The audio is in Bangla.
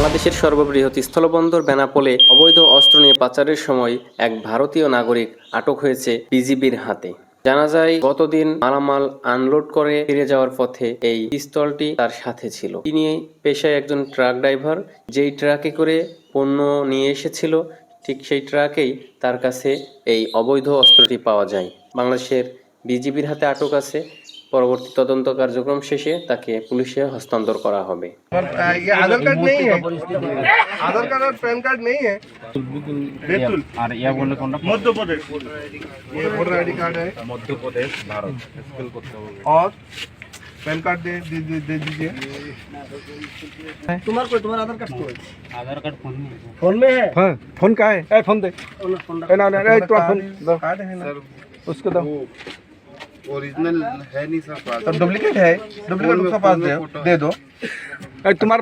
বাংলাদেশের সর্ববৃহৎ স্থলবন্দর বেনাপোলে অবৈধ অস্ত্র নিয়ে পাচারের সময় এক ভারতীয় নাগরিক আটক হয়েছে বিজিবির হাতে। জানা যায় গতদিন মালামাল আনলোড করে ফিরে যাওয়ার পথে এই পিস্তলটি তার সাথে ছিল। তিনি পেশায় একজন ট্রাক ড্রাইভার, যেই ট্রাকে করে পণ্য নিয়ে এসেছিল ঠিক সেই ট্রাকেই তার কাছে এই অবৈধ অস্ত্রটি পাওয়া যায়। বাংলাদেশের বিজিবির হাতে আটক আছে। পরবর্তী তদন্ত কার্যক্রম শেষে তাকে পুলিশে হস্তান্তর করা হবে। ये आधार कार्ड नहीं है, आधार कार्ड और पैन कार्ड नहीं है। बैतूल আর ইয়া বললে কোনটা? मध्य प्रदेश, ये वोटर आईडी कार्ड है মধ্যপ্রদেশ ভারত স্কুল করতে হবে। और पैन कार्ड दे दीजिए। तुम्हारा आधार कार्ड तो है? আধার কার্ড ফোন में फोन में है? हाँ, फोन का है? ए, फोन दे। ए, ना, ए, तो फोन दो। कार्ड है ना? उसको दो। ओरिजिनल है नहीं सर पास। तो डुप्लीकेट है, डुप्लीकेट उसका पास दे दो। ए, तुम्हारे